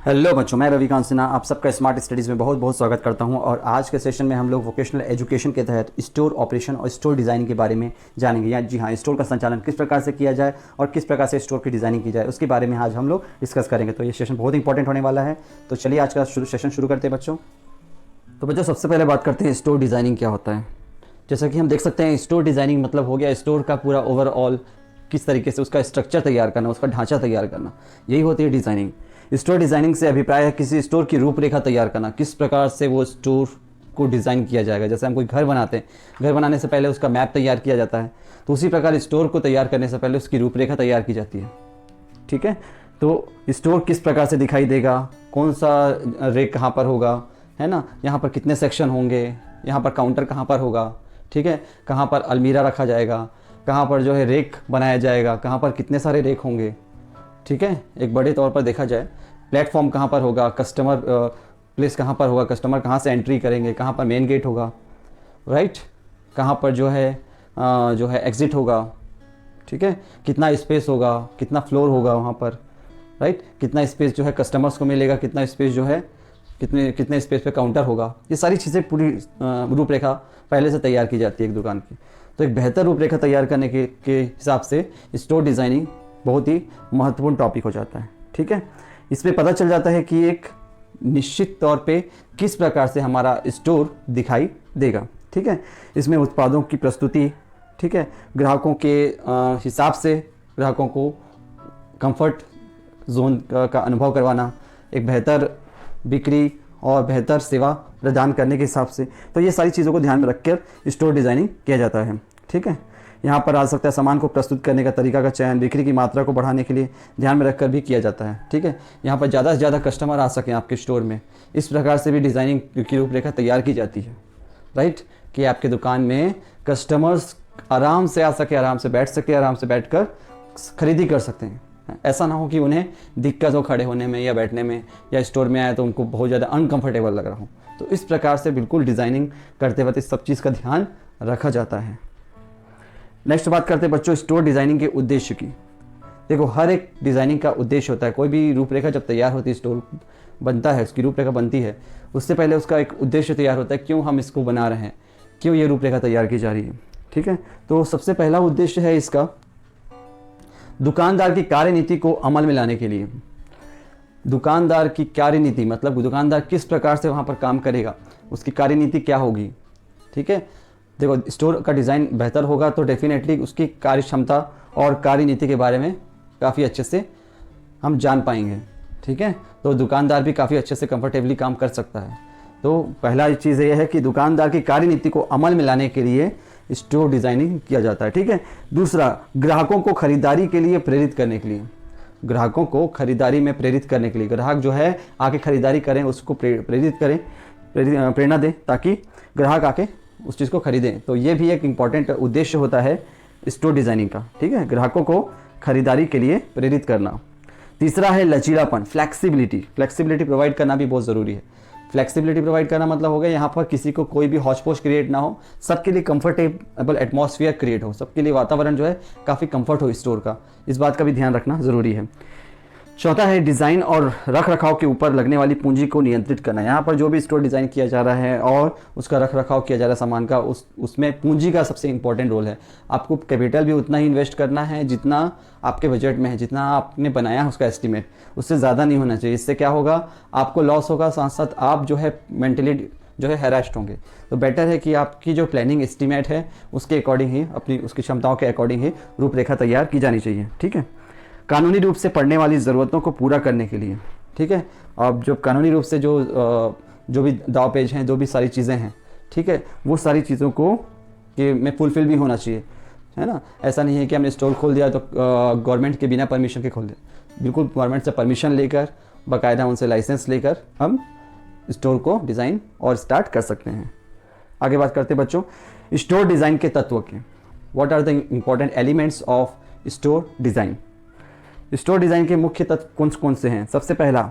Hello बच्चों, मैं रविकांत सिन्हा आप सबका स्मार्ट स्टडीज़ में बहुत बहुत स्वागत करता हूं। और आज के सेशन में हम लोग वोकेशनल एजुकेशन के तहत स्टोर ऑपरेशन और स्टोर डिज़ाइनिंग के बारे में जानेंगे। या जी हाँ, स्टोर का संचालन किस प्रकार से किया जाए और किस प्रकार से स्टोर की डिज़ाइनिंग की जाए, उसके बारे में आज हम लोग डिस्कस करेंगे। तो ये सेशन बहुत इंपॉर्टेंट होने वाला है। तो चलिए आज का सेशन शुरू करते हैं बच्चों। तो बच्चों, सबसे पहले बात करते हैं स्टोर डिज़ाइनिंग क्या होता है। जैसा कि हम देख सकते हैं, स्टोर डिज़ाइनिंग मतलब हो गया स्टोर का पूरा ओवरऑल किस तरीके से उसका स्ट्रक्चर तैयार करना, उसका ढांचा तैयार करना, यही होती है डिज़ाइनिंग। स्टोर डिज़ाइनिंग से अभिप्राय है किसी स्टोर की रूपरेखा तैयार करना, किस प्रकार से वो स्टोर को डिज़ाइन किया जाएगा। जैसे हम कोई घर बनाते हैं, घर बनाने से पहले उसका मैप तैयार किया जाता है, तो उसी प्रकार स्टोर को तैयार करने से पहले उसकी रूपरेखा तैयार की जाती है। ठीक है, तो स्टोर किस प्रकार से दिखाई देगा, कौन सा रेक कहाँ पर होगा, है ना, यहाँ पर कितने सेक्शन होंगे, यहाँ पर काउंटर कहाँ पर होगा, ठीक है, कहाँ पर अलमीरा रखा जाएगा, कहाँ पर जो है रेक बनाया जाएगा, कहाँ पर कितने सारे रेक होंगे। ठीक है, एक बड़े तौर पर देखा जाए, प्लेटफॉर्म कहाँ पर होगा, कस्टमर प्लेस कहाँ पर होगा, कस्टमर कहाँ से एंट्री करेंगे, कहाँ पर मेन गेट होगा, राइट, कहाँ पर जो है एग्ज़िट होगा। ठीक है, कितना स्पेस होगा, कितना फ्लोर होगा वहाँ पर, राइट, कितना स्पेस जो है कस्टमर्स को मिलेगा, कितना स्पेस जो है कितने स्पेस पे काउंटर होगा। ये सारी चीज़ें पूरी रूपरेखा पहले से तैयार की जाती है एक दुकान की। तो एक बेहतर रूपरेखा तैयार करने के हिसाब से स्टोर डिज़ाइनिंग बहुत ही महत्वपूर्ण टॉपिक हो जाता है। ठीक है, इसमें पता चल जाता है कि एक निश्चित तौर पे किस प्रकार से हमारा स्टोर दिखाई देगा। ठीक है, इसमें उत्पादों की प्रस्तुति, ठीक है, ग्राहकों के हिसाब से ग्राहकों को कंफर्ट जोन का अनुभव करवाना, एक बेहतर बिक्री और बेहतर सेवा प्रदान करने के हिसाब से। तो ये सारी चीज़ों को ध्यान में रखकर स्टोर डिज़ाइनिंग किया जाता है। ठीक है, यहाँ पर आ सकता है सामान को प्रस्तुत करने का तरीका का चयन बिक्री की मात्रा को बढ़ाने के लिए ध्यान में रखकर भी किया जाता है। ठीक है, यहाँ पर ज़्यादा से ज़्यादा कस्टमर आ सकें आपके स्टोर में, इस प्रकार से भी डिज़ाइनिंग की रूपरेखा तैयार की जाती है, राइट, कि आपके दुकान में कस्टमर्स आराम से आ सके, आराम से बैठ सके, आराम से बैठकर खरीदी कर सकते हैं। ऐसा ना हो कि उन्हें दिक्कत हो खड़े होने में या बैठने में, या स्टोर में आए तो उनको बहुत ज़्यादा अनकंफर्टेबल लग रहा हो। तो इस प्रकार से बिल्कुल डिज़ाइनिंग करते वक्त इस सब चीज़ का ध्यान रखा जाता है। नेक्स्ट बात करते हैं बच्चों स्टोर डिज़ाइनिंग के उद्देश्य की। देखो, हर एक डिज़ाइनिंग का उद्देश्य होता है। कोई भी रूपरेखा जब तैयार होती है, स्टोर बनता है, उसकी रूपरेखा बनती है, उससे पहले उसका एक उद्देश्य तैयार होता है, क्यों हम इसको बना रहे हैं, क्यों ये रूपरेखा तैयार की जा रही है। ठीक है, तो सबसे पहला उद्देश्य है इसका दुकानदार की कार्यनीति को अमल में लाने के लिए। दुकानदार की कार्यनीति मतलब दुकानदार किस प्रकार से वहाँ पर काम करेगा, उसकी कार्यनीति क्या होगी। ठीक है, देखो, स्टोर का डिज़ाइन बेहतर होगा तो डेफिनेटली उसकी कार्य क्षमता और कार्यनीति के बारे में काफ़ी अच्छे से हम जान पाएंगे। ठीक है, तो दुकानदार भी काफ़ी अच्छे से कंफर्टेबली काम कर सकता है। तो पहला चीज़ ये है कि दुकानदार की कार्यनीति को अमल में लाने के लिए स्टोर डिज़ाइनिंग किया जाता है। ठीक है, दूसरा, ग्राहकों को खरीदारी के लिए प्रेरित करने के लिए, ग्राहकों को खरीदारी में प्रेरित करने के लिए, ग्राहक जो है आके खरीदारी करें, उसको प्रेरित करें, प्रेरणा दें ताकि ग्राहक आके उस चीज़ को खरीदें। तो ये भी एक इम्पॉर्टेंट उद्देश्य होता है स्टोर डिज़ाइनिंग का। ठीक है, ग्राहकों को खरीदारी के लिए प्रेरित करना। तीसरा है लचीलापन, फ्लैक्सिबिलिटी प्रोवाइड करना भी बहुत ज़रूरी है। फ्लैक्सिबिलिटी प्रोवाइड करना मतलब हो गया यहाँ पर किसी को कोई भी हौच पौच क्रिएट ना हो, सबके लिए कंफर्टेबल एटमॉस्फेयर क्रिएट हो, सबके लिए वातावरण जो है काफ़ी कंफर्ट हो स्टोर का, इस बात का भी ध्यान रखना ज़रूरी है। चौथा है डिज़ाइन और रख रखाव के ऊपर लगने वाली पूंजी को नियंत्रित करना। यहाँ पर जो भी स्टोर डिज़ाइन किया जा रहा है और उसका रख रखाव किया जा रहा है सामान का, उसमें पूंजी का सबसे इंपॉर्टेंट रोल है। आपको कैपिटल भी उतना ही इन्वेस्ट करना है जितना आपके बजट में है, जितना आपने बनाया है उसका एस्टिमेट, उससे ज़्यादा नहीं होना चाहिए। इससे क्या होगा, आपको लॉस होगा, साथ साथ आप जो है मेंटली जो है हैरेस्ड होंगे। तो बेटर है कि आपकी जो प्लानिंग एस्टिमेट है उसके अकॉर्डिंग ही, अपनी उसकी क्षमताओं के अकॉर्डिंग ही रूपरेखा तैयार की जानी चाहिए। ठीक है, कानूनी रूप से पड़ने वाली ज़रूरतों को पूरा करने के लिए। ठीक है, अब जो कानूनी रूप से जो भी दाव पेज हैं, जो भी सारी चीज़ें हैं, ठीक है, वो सारी चीज़ों को कि में फुलफिल भी होना चाहिए, है ना। ऐसा नहीं है कि हमने स्टोर खोल दिया तो गवर्नमेंट के बिना परमिशन के खोल दिया। बिल्कुल गवर्नमेंट से परमिशन लेकर, बाकायदा उनसे लाइसेंस लेकर हम स्टोर को डिज़ाइन और स्टार्ट कर सकते हैं। आगे बात करते हैं बच्चों स्टोर डिज़ाइन के तत्व के। What are the important elements of store design. Store design के मुख्य तत्व कौन कौन से हैं। सबसे पहला,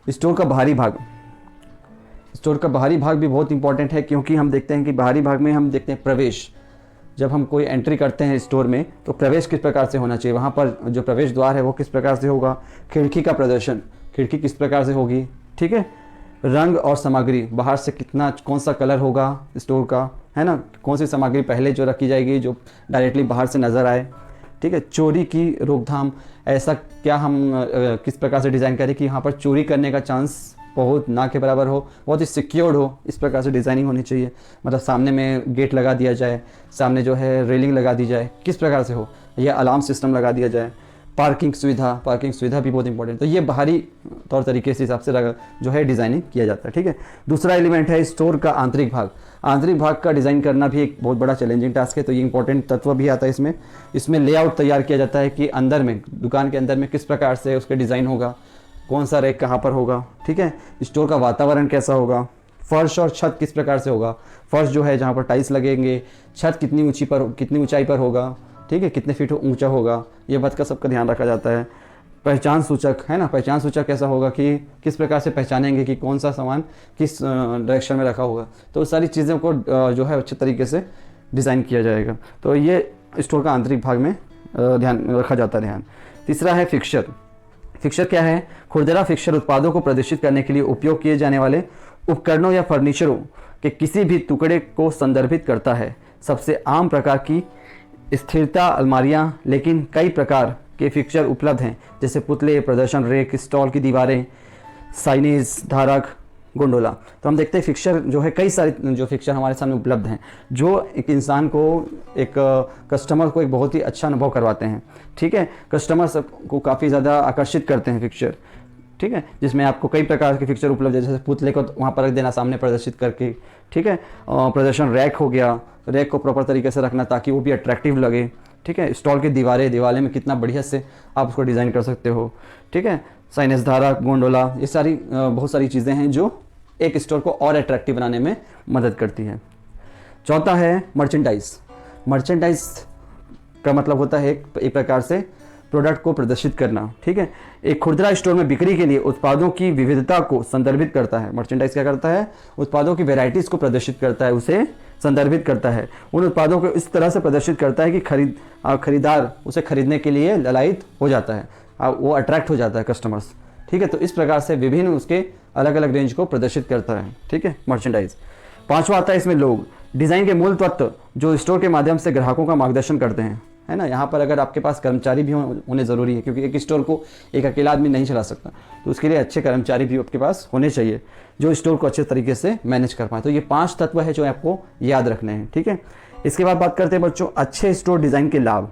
स्टोर का बाहरी भाग। स्टोर का बाहरी भाग भी बहुत इंपॉर्टेंट है, क्योंकि हम देखते हैं कि बाहरी भाग में हम देखते हैं प्रवेश। जब हम कोई एंट्री करते हैं स्टोर में तो प्रवेश किस प्रकार से होना चाहिए, वहाँ पर जो प्रवेश द्वार है वो किस प्रकार से होगा, खिड़की का प्रदर्शन, खिड़की किस प्रकार से होगी, ठीक है। रंग और सामग्री, बाहर से कितना कौन सा कलर होगा स्टोर का, है ना, कौन सी सामग्री पहले जो रखी जाएगी जो डायरेक्टली बाहर से नज़र आए, ठीक है। चोरी की रोकथाम, ऐसा क्या हम किस प्रकार से डिज़ाइन करें कि यहाँ पर चोरी करने का चांस बहुत ना के बराबर हो, बहुत ही सिक्योर्ड हो, इस प्रकार से डिज़ाइनिंग होनी चाहिए। मतलब सामने में गेट लगा दिया जाए, सामने जो है रेलिंग लगा दी जाए, किस प्रकार से हो, या अलार्म सिस्टम लगा दिया जाए। पार्किंग सुविधा भी बहुत इंपॉर्टेंट। तो ये बाहरी तौर तरीके से हिसाब से जो है डिज़ाइनिंग किया जाता है, ठीक है। दूसरा एलिमेंट है स्टोर का आंतरिक भाग। आंतरिक भाग का डिज़ाइन करना भी एक बहुत बड़ा चैलेंजिंग टास्क है, तो ये इंपॉर्टेंट तत्व भी आता है इसमें लेआउट तैयार किया जाता है कि अंदर में, दुकान के अंदर में किस प्रकार से उसके डिज़ाइन होगा, कौन सा रैक कहाँ पर होगा, ठीक है। स्टोर का वातावरण कैसा होगा, फर्श और छत किस प्रकार से होगा, फर्श जो है जहाँ पर टाइल्स लगेंगे, छत कितनी ऊंचाई पर होगा, ठीक है, कितने फीट ऊंचा होगा, ये बात का सबका ध्यान रखा जाता है। पहचान सूचक, है ना, पहचान सूचक कैसा होगा कि किस प्रकार से पहचानेंगे कि कौन सा सामान किस डायरेक्शन में रखा होगा। तो सारी चीज़ों को जो है अच्छे तरीके से डिज़ाइन किया जाएगा। तो ये स्टोर का आंतरिक भाग में ध्यान रखा जाता है। तीसरा है फिक्सचर। फिक्सचर क्या है? खुरदरा फिक्सचर उत्पादों को प्रदर्शित करने के लिए उपयोग किए जाने वाले उपकरणों या फर्नीचरों के किसी भी टुकड़े को संदर्भित करता है। सबसे आम प्रकार की स्थिरता अलमारियां, लेकिन कई प्रकार के फिक्सचर उपलब्ध हैं, जैसे पुतले, प्रदर्शन रेक, स्टॉल की दीवारें, साइनेज, धारक, गोंडोला। तो हम देखते हैं फिक्सचर जो है, कई सारे जो फिक्सचर हमारे सामने उपलब्ध हैं, जो एक इंसान को, एक कस्टमर को एक बहुत ही अच्छा अनुभव करवाते हैं, ठीक है। कस्टमर को काफ़ी ज़्यादा आकर्षित करते हैं फिक्सचर, ठीक है, जिसमें आपको कई प्रकार के फिक्सचर उपलब्ध है, जैसे पुतले को वहाँ पर रख देना सामने प्रदर्शित करके, ठीक है। प्रदर्शन रैक हो गया, रैक को प्रॉपर तरीके से रखना ताकि वो भी अट्रैक्टिव लगे, ठीक है। स्टॉल की दीवारें में कितना बढ़िया से आप उसको डिज़ाइन कर सकते हो, ठीक है। साइनेज, धारक, गोंडोला, ये सारी बहुत सारी चीज़ें हैं जो एक स्टोर को और अट्रैक्टिव बनाने में मदद करती है। चौथा है मर्चेंडाइज। मर्चेंडाइज का मतलब होता है एक प्रकार से प्रोडक्ट को प्रदर्शित करना, ठीक है। एक खुदरा स्टोर में बिक्री के लिए उत्पादों की विविधता को संदर्भित करता है। मर्चेंडाइज क्या करता है? उत्पादों की वेराइटीज़ को प्रदर्शित करता है, उसे संदर्भित करता है, उन उत्पादों को इस तरह से प्रदर्शित करता है कि खरीदार उसे खरीदने के लिए ललायित हो जाता है, वो अट्रैक्ट हो जाता है कस्टमर्स, ठीक है। तो इस प्रकार से विभिन्न उसके अलग अलग रेंज को प्रदर्शित करता है, ठीक है, मर्चेंडाइज। पांचवा आता है इसमें लोग। डिज़ाइन के मूल तत्व जो स्टोर के माध्यम से ग्राहकों का मार्गदर्शन करते हैं, है ना। यहाँ पर अगर आपके पास कर्मचारी भी होने ज़रूरी है, क्योंकि एक स्टोर को एक अकेला आदमी नहीं चला सकता, तो उसके लिए अच्छे कर्मचारी भी आपके पास होने चाहिए जो स्टोर को अच्छे तरीके से मैनेज कर पाए। तो ये 5 तत्व है जो आपको याद रखने हैं, ठीक है। इसके बाद बात करते हैं बच्चों अच्छे स्टोर डिज़ाइन के लाभ।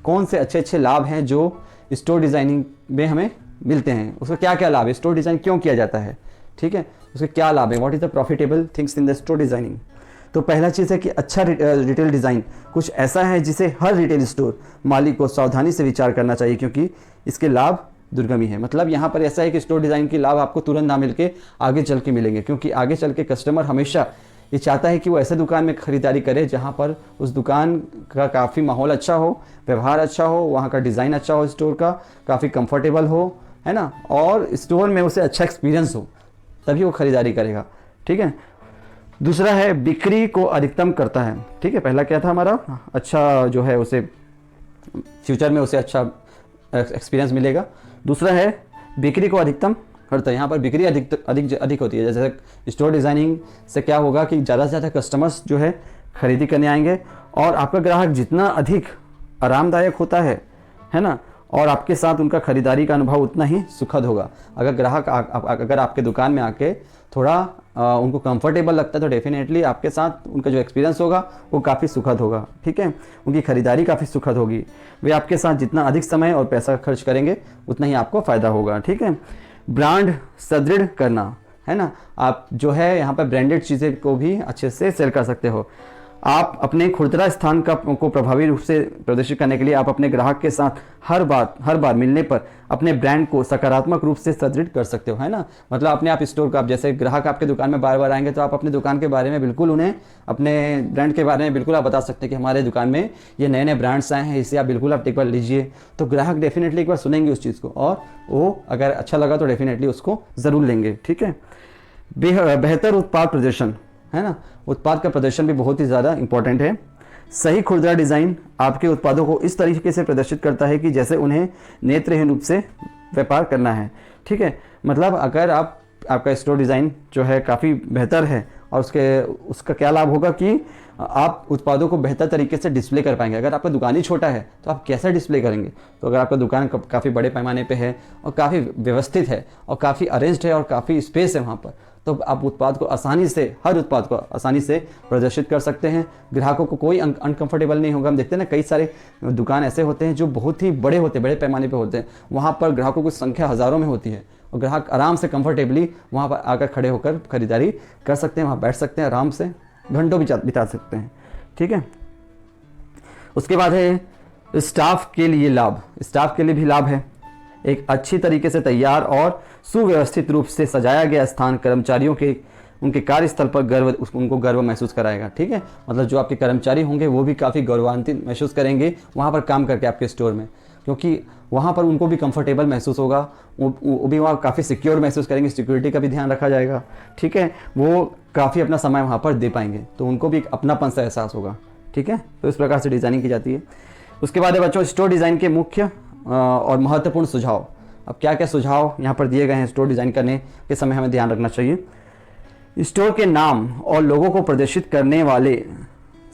कौन से अच्छे लाभ हैं जो स्टोर डिज़ाइनिंग में हमें मिलते हैं, उसका क्या क्या लाभ है, स्टोर डिज़ाइन क्यों किया जाता है, ठीक है, उसके क्या लाभ है, what is the profitable things in the store designing. तो पहला चीज़ है कि अच्छा रिटेल डिज़ाइन कुछ ऐसा है जिसे हर रिटेल स्टोर मालिक को सावधानी से विचार करना चाहिए, क्योंकि इसके लाभ दुर्गमी है। मतलब यहाँ पर ऐसा है कि स्टोर डिज़ाइन के लाभ आपको तुरंत ना मिलके आगे चल के मिलेंगे, क्योंकि आगे चल के कस्टमर हमेशा ये चाहता है कि वो ऐसे दुकान में खरीदारी करे जहाँ पर उस दुकान का काफ़ी माहौल अच्छा हो, व्यवहार अच्छा हो, वहाँ का डिज़ाइन अच्छा हो, स्टोर का काफ़ी कंफर्टेबल हो, है ना, और स्टोर में उसे अच्छा एक्सपीरियंस हो, तभी वो खरीदारी करेगा, ठीक है। दूसरा है बिक्री को अधिकतम करता है, ठीक है। पहला क्या था हमारा, अच्छा जो है उसे फ्यूचर में उसे अच्छा एक्सपीरियंस मिलेगा। दूसरा है बिक्री को अधिकतम करता है। यहाँ पर बिक्री अधिक होती है। जैसे स्टोर डिज़ाइनिंग से क्या होगा कि ज़्यादा से ज़्यादा कस्टमर्स जो है खरीदी करने आएंगे, और आपका ग्राहक जितना अधिक आरामदायक होता है ना, और आपके साथ उनका खरीदारी का अनुभव उतना ही सुखद होगा। अगर ग्राहक अगर आपके दुकान में आके थोड़ा उनको कंफर्टेबल लगता है, तो डेफिनेटली आपके साथ उनका जो एक्सपीरियंस होगा वो काफ़ी सुखद होगा, ठीक है। उनकी खरीदारी काफ़ी सुखद होगी। वे आपके साथ जितना अधिक समय और पैसा खर्च करेंगे उतना ही आपको फ़ायदा होगा, ठीक है। ब्रांड सुदृढ़ करना, है ना, आप जो है यहाँ पर ब्रांडेड चीज़ें को भी अच्छे से सेल कर सकते हो। आप अपने खुदरा स्थान को प्रभावी रूप से प्रदर्शित करने के लिए आप अपने ग्राहक के साथ हर बार मिलने पर अपने ब्रांड को सकारात्मक रूप से सुदृढ़ कर सकते हो, है ना। मतलब अपने आप स्टोर का, आप जैसे ग्राहक आपके दुकान में बार बार आएंगे तो आप अपने दुकान के बारे में बिल्कुल उन्हें, अपने ब्रांड के बारे में बिल्कुल आप बता सकते हैं कि हमारे दुकान में ये नए नए ब्रांड्स आए हैं, इसे आप बिल्कुल आप एक बार लीजिए। तो ग्राहक डेफिनेटली एक बार सुनेंगे उस चीज़ को, और वो अगर अच्छा लगा तो डेफिनेटली उसको ज़रूर लेंगे, ठीक है। बेहतर उत्पाद प्रदर्शन, है ना, उत्पाद का प्रदर्शन भी बहुत ही ज़्यादा इंपॉर्टेंट है। सही खुदरा डिज़ाइन आपके उत्पादों को इस तरीके से प्रदर्शित करता है कि जैसे उन्हें नेत्रहीन रूप से व्यापार करना है। ठीक है, मतलब अगर आपका स्टोर डिज़ाइन जो है काफ़ी बेहतर है और उसका क्या लाभ होगा कि आप उत्पादों को बेहतर तरीके से डिस्प्ले कर पाएंगे। अगर आपका दुकान ही छोटा है तो आप कैसे डिस्प्ले करेंगे? तो अगर आपका दुकान काफ़ी बड़े पैमाने पे है और काफ़ी व्यवस्थित है और काफ़ी अरेंज्ड है और काफ़ी स्पेस है वहाँ पर, तो आप उत्पाद को आसानी से, हर उत्पाद को आसानी से प्रदर्शित कर सकते हैं। ग्राहकों को कोई अनकंफर्टेबल नहीं होगा। हम देखते हैं ना, कई सारे दुकान ऐसे होते हैं जो बहुत ही बड़े होते हैं, बड़े पैमाने पे होते हैं, वहाँ पर ग्राहकों की संख्या हज़ारों में होती है और ग्राहक आराम से कंफर्टेबली वहाँ पर आकर खड़े होकर खरीदारी कर सकते हैं, वहाँ बैठ सकते हैं, आराम से घंटों बिता सकते हैं। ठीक है, उसके बाद है स्टाफ के लिए लाभ। स्टाफ के लिए भी लाभ है। एक अच्छी तरीके से तैयार और सुव्यवस्थित रूप से सजाया गया स्थान कर्मचारियों के उनके कार्यस्थल पर उनको गर्व महसूस कराएगा। ठीक है, मतलब जो आपके कर्मचारी होंगे वो भी काफ़ी गौरवान्वित महसूस करेंगे वहाँ पर काम करके आपके स्टोर में, क्योंकि वहाँ पर उनको भी कंफर्टेबल महसूस होगा, वो भी वहाँ काफ़ी सिक्योर महसूस करेंगे, सिक्योरिटी का भी ध्यान रखा जाएगा। ठीक है, वो काफ़ी अपना समय वहाँ पर दे पाएंगे, तो उनको भी एक अपनापन सा एहसास होगा। ठीक है, तो इस प्रकार से डिज़ाइनिंग की जाती है। उसके बाद है बच्चों स्टोर डिज़ाइन के मुख्य और महत्वपूर्ण सुझाव। अब क्या क्या सुझाव यहाँ पर दिए गए हैं स्टोर डिज़ाइन करने के समय हमें ध्यान रखना चाहिए। स्टोर के नाम और लोगों को प्रदर्शित करने वाले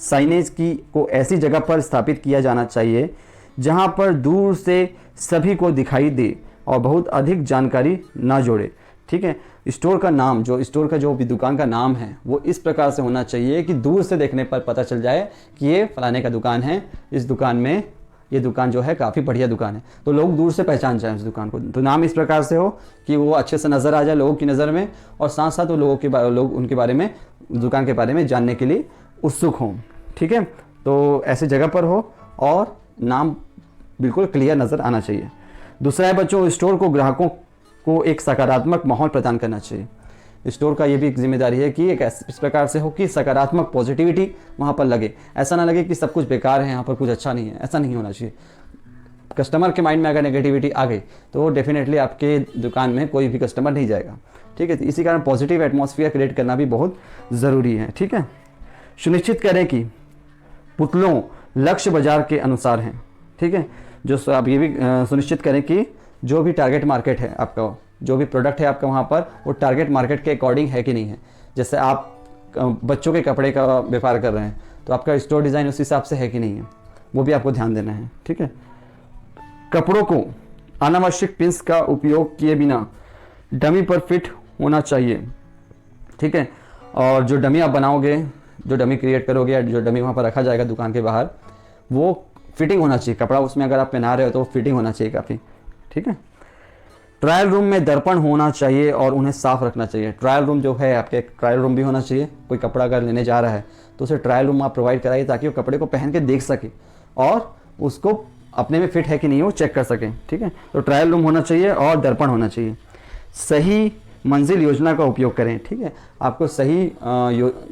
साइनेज को ऐसी जगह पर स्थापित किया जाना चाहिए जहाँ पर दूर से सभी को दिखाई दे और बहुत अधिक जानकारी ना जोड़े। ठीक है, स्टोर का नाम, स्टोर का जो भी दुकान का नाम है, वो इस प्रकार से होना चाहिए कि दूर से देखने पर पता चल जाए कि ये फलाने का दुकान है, इस दुकान में ये दुकान जो है काफ़ी बढ़िया दुकान है, तो लोग दूर से पहचान जाएं उस दुकान को। तो नाम इस प्रकार से हो कि वो अच्छे से नज़र आ जाए लोगों की नज़र में, और साथ साथ वो लोग उनके बारे में, दुकान के बारे में जानने के लिए उत्सुक हों। ठीक है, तो ऐसी जगह पर हो और नाम बिल्कुल क्लियर नज़र आना चाहिए। दूसरा है बच्चों, स्टोर को ग्राहकों को एक सकारात्मक माहौल प्रदान करना चाहिए। स्टोर का ये भी एक जिम्मेदारी है कि एक इस प्रकार से हो कि सकारात्मक पॉजिटिविटी वहाँ पर लगे। ऐसा ना लगे कि सब कुछ बेकार है, यहाँ पर कुछ अच्छा नहीं है, ऐसा नहीं होना चाहिए। कस्टमर के माइंड में अगर नेगेटिविटी आ गई तो डेफिनेटली आपके दुकान में कोई भी कस्टमर नहीं जाएगा। ठीक है, तो इसी कारण पॉजिटिव एटमॉस्फेयर क्रिएट करना भी बहुत ज़रूरी है। ठीक है, सुनिश्चित करें कि पुतलों लक्ष्य बाजार के अनुसार हैं। ठीक है, जो आप ये भी सुनिश्चित करें कि जो भी टारगेट मार्केट है आपका, जो भी प्रोडक्ट है आपका वहाँ पर, वो टारगेट मार्केट के अकॉर्डिंग है कि नहीं है। जैसे आप बच्चों के कपड़े का व्यापार कर रहे हैं तो आपका स्टोर डिज़ाइन उस हिसाब से है कि नहीं है, वो भी आपको ध्यान देना है। ठीक है, कपड़ों को अनावश्यक पिंस का उपयोग किए बिना डमी पर फिट होना चाहिए। ठीक है, और जो डमी आप बनाओगे, जो डमी क्रिएट करोगे या जो डमी वहाँ पर रखा जाएगा दुकान के बाहर, वो फिटिंग होना चाहिए। कपड़ा उसमें अगर आप पहना रहे हो तो वो फिटिंग होना चाहिए काफ़ी। ठीक है, ट्रायल रूम में दर्पण होना चाहिए और उन्हें साफ रखना चाहिए। ट्रायल रूम जो है आपके, ट्रायल रूम भी होना चाहिए। कोई कपड़ा अगर लेने जा रहा है तो उसे ट्रायल रूम आप प्रोवाइड कराइए ताकि वो कपड़े को पहन के देख सके और उसको अपने में फिट है कि नहीं वो चेक कर सकें। ठीक है, तो ट्रायल रूम होना चाहिए और दर्पण होना चाहिए। सही मंजिल योजना का उपयोग करें। ठीक है, आपको सही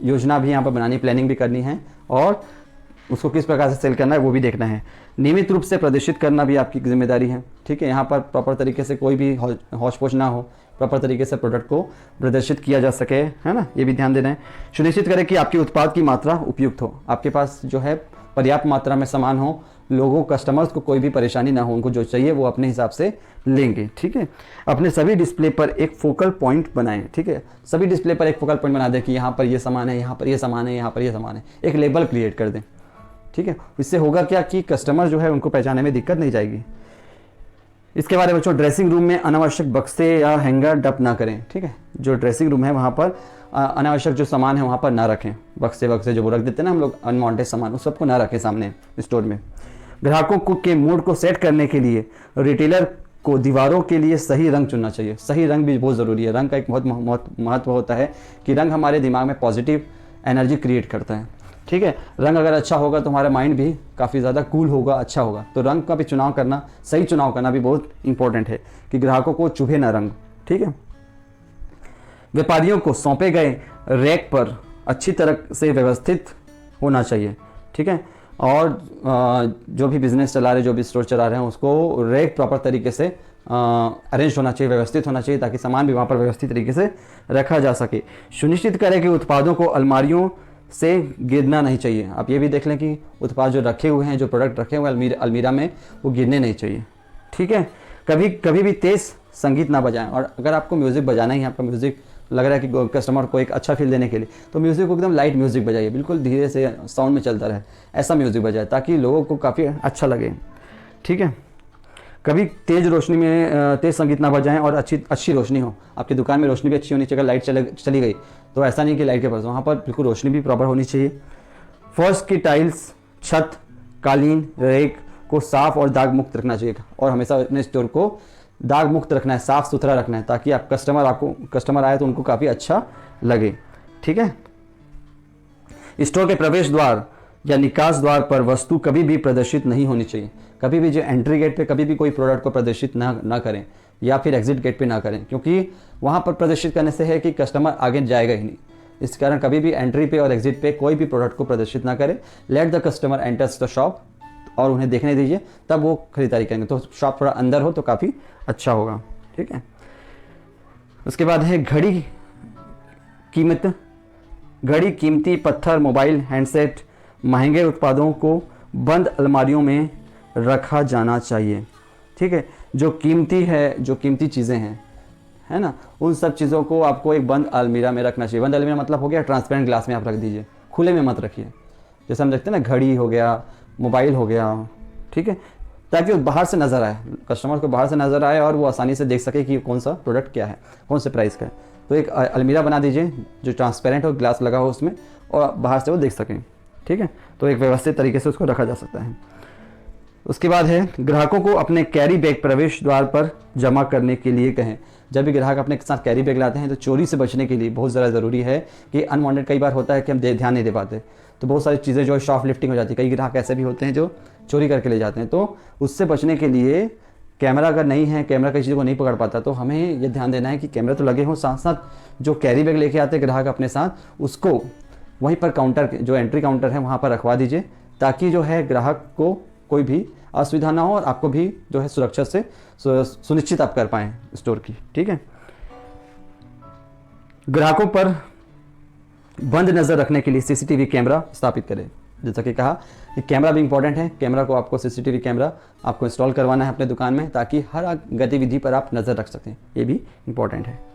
योजना भी यहाँ पर बनानी, प्लानिंग भी करनी है और उसको किस प्रकार से सेल करना है वो भी देखना है। नियमित रूप से प्रदर्शित करना भी आपकी जिम्मेदारी है। ठीक है, यहाँ पर प्रॉपर तरीके से कोई भी हौच पौच ना हो, प्रॉपर तरीके से प्रोडक्ट को प्रदर्शित किया जा सके, है ना, ये भी ध्यान देना है। सुनिश्चित करें कि आपके उत्पाद की मात्रा उपयुक्त हो, आपके पास जो है पर्याप्त मात्रा में सामान हो, लोगों कस्टमर्स को कोई भी परेशानी ना हो, उनको जो चाहिए वो अपने हिसाब से लेंगे। ठीक है, अपने सभी डिस्प्ले पर एक फोकल पॉइंट बनाएं। ठीक है, सभी डिस्प्ले पर एक फोकल पॉइंट बना दें कि यहाँ पर ये सामान है, यहाँ पर ये सामान है, यहाँ पर ये सामान है, एक लेबल क्रिएट कर दें। ठीक है, इससे होगा क्या कि कस्टमर जो है उनको पहचानने में दिक्कत नहीं जाएगी। इसके बाद बच्चों, ड्रेसिंग रूम में अनावश्यक बक्से या हैंगर डंप ना करें। ठीक है, जो ड्रेसिंग रूम है वहाँ पर अनावश्यक जो सामान है वहाँ पर ना रखें। बक्से जो रख देते हैं ना हम लोग, अनवांटेड सामान, उस सबको ना रखें सामने स्टोर में। ग्राहकों के मूड को सेट करने के लिए रिटेलर को दीवारों के लिए सही रंग चुनना चाहिए। सही रंग भी बहुत ज़रूरी है। रंग का एक बहुत महत्व होता है कि रंग हमारे दिमाग में पॉजिटिव एनर्जी क्रिएट करता है। ठीक है, रंग अगर अच्छा होगा तो हमारा माइंड भी काफ़ी ज़्यादा कूल होगा, अच्छा होगा। तो रंग का भी चुनाव करना, सही चुनाव करना भी बहुत इंपॉर्टेंट है कि ग्राहकों को चुभे ना रंग। ठीक है, व्यापारियों को सौंपे गए रैक पर अच्छी तरह से व्यवस्थित होना चाहिए। ठीक है, और जो भी बिजनेस चला रहे, जो भी स्टोर चला रहे हैं, उसको रैक प्रॉपर तरीके से अरेंज होना चाहिए, व्यवस्थित होना चाहिए ताकि सामान भी वहाँ पर व्यवस्थित तरीके से रखा जा सके। सुनिश्चित करें कि उत्पादों को अलमारियों से गिरना नहीं चाहिए। आप ये भी देख लें कि उत्पाद जो रखे हुए हैं, जो प्रोडक्ट रखे हुए हैं अलमीरा में, वो गिरने नहीं चाहिए। ठीक है, कभी कभी भी तेज़ संगीत ना बजाएं। और अगर आपको म्यूज़िक बजाना ही है, आपका म्यूज़िक लग रहा है कि कस्टमर को एक अच्छा फील देने के लिए, तो म्यूज़िक को एकदम लाइट म्यूज़िक बजाइए, बिल्कुल धीरे से साउंड में चलता रहे, ऐसा म्यूज़िक बजाए ताकि लोगों को काफ़ी अच्छा लगे। ठीक है। कभी तेज़ रोशनी में तेज़ संगीत ना बजाएं और अच्छी रोशनी हो। आपकी दुकान में रोशनी भी अच्छी होनी चाहिए। अगर लाइट चली गई तो ऐसा नहीं कि लाइट के पास, वहाँ पर बिल्कुल रोशनी भी प्रॉपर होनी चाहिए। फर्श की टाइल्स, छत, कालीन, रेक को साफ और दाग मुक्त रखना चाहिए। और हमेशा अपने स्टोर को दाग मुक्त रखना है, साफ़ सुथरा रखना है, ताकि आप कस्टमर आए तो उनको काफ़ी अच्छा लगे। ठीक है। स्टोर के प्रवेश द्वार या निकास द्वार पर वस्तु कभी भी प्रदर्शित नहीं होनी चाहिए। कभी भी जो एंट्री गेट पे कभी भी कोई प्रोडक्ट को प्रदर्शित ना करें, या फिर एग्जिट गेट पे ना करें, क्योंकि वहाँ पर प्रदर्शित करने से है कि कस्टमर आगे जाएगा ही नहीं। इस कारण कभी भी एंट्री पे और एग्जिट पे कोई भी प्रोडक्ट को प्रदर्शित ना करें। Let the customer enters the shop, और उन्हें देखने दीजिए, तब वो खरीदारी करेंगे। तो शॉप थोड़ा अंदर हो तो काफ़ी अच्छा होगा। ठीक है। उसके बाद है घड़ी, कीमती पत्थर, मोबाइल, हैंडसेट, महंगे उत्पादों को बंद अलमारियों में रखा जाना चाहिए। ठीक है। जो कीमती चीज़ें हैं, है ना, उन सब चीज़ों को आपको एक बंद अलमीरा में रखना चाहिए। बंद अलमीरा मतलब हो गया ट्रांसपेरेंट ग्लास में आप रख दीजिए, खुले में मत रखिए। जैसे हम देखते हैं ना, घड़ी हो गया, मोबाइल हो गया। ठीक है। ताकि वो बाहर से नज़र आए, कस्टमर को बाहर से नज़र आए और वो आसानी से देख सके कि कौन सा प्रोडक्ट क्या है, कौन से प्राइस का है। तो एक अलमीरा बना दीजिए जो ट्रांसपेरेंट हो, ग्लास लगा हो उसमें, और बाहर से वो देख सकें। ठीक है। तो एक व्यवस्थित तरीके से उसको रखा जा सकता है। उसके बाद है ग्राहकों को अपने कैरी बैग प्रवेश द्वार पर जमा करने के लिए कहें। जब भी ग्राहक अपने साथ कैरी बैग लाते हैं तो चोरी से बचने के लिए बहुत ज़्यादा ज़रूरी है कि अनवांटेड कई बार होता है कि हम ध्यान नहीं दे पाते, तो बहुत सारी चीज़ें जो शॉप लिफ्टिंग हो जाती है। कई ग्राहक ऐसे भी होते हैं जो चोरी करके ले जाते हैं। तो उससे बचने के लिए कैमरा अगर नहीं है, कैमरा कई चीज़ों को नहीं पकड़ पाता, तो हमें ये ध्यान देना है कि कैमरा तो लगे हों, साथ साथ जो कैरी बैग लेके आते हैं ग्राहक अपने साथ, उसको वहीं पर काउंटर, जो एंट्री काउंटर है वहाँ पर रखवा दीजिए, ताकि जो है ग्राहक को कोई भी असुविधा ना हो और आपको भी जो है सुरक्षा से सुनिश्चित आप कर पाएँ स्टोर की। ठीक है। ग्राहकों पर बंद नज़र रखने के लिए सीसीटीवी कैमरा स्थापित करें। जैसा कि कहा कि कैमरा भी इंपॉर्टेंट है। कैमरा को आपको सीसीटीवी कैमरा आपको इंस्टॉल करवाना है अपने दुकान में, ताकि हर गतिविधि पर आप नज़र रख सकें। ये भी इंपॉर्टेंट है।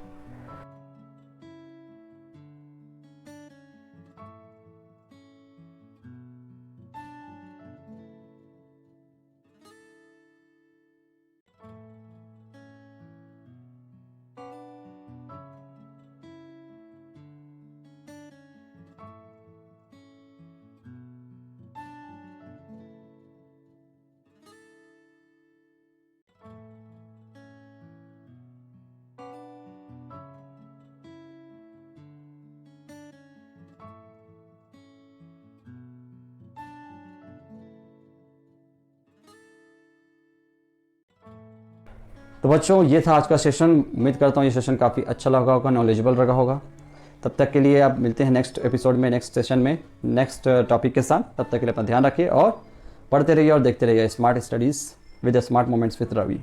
तो बच्चों, ये था आज का सेशन। उम्मीद करता हूँ ये सेशन काफ़ी अच्छा लगा होगा, नॉलेजेबल रहा होगा। तब तक के लिए आप मिलते हैं नेक्स्ट एपिसोड में, नेक्स्ट सेशन में, नेक्स्ट टॉपिक के साथ। तब तक के लिए अपना ध्यान रखिए और पढ़ते रहिए और देखते रहिए smart studies with smart moments with Ravi.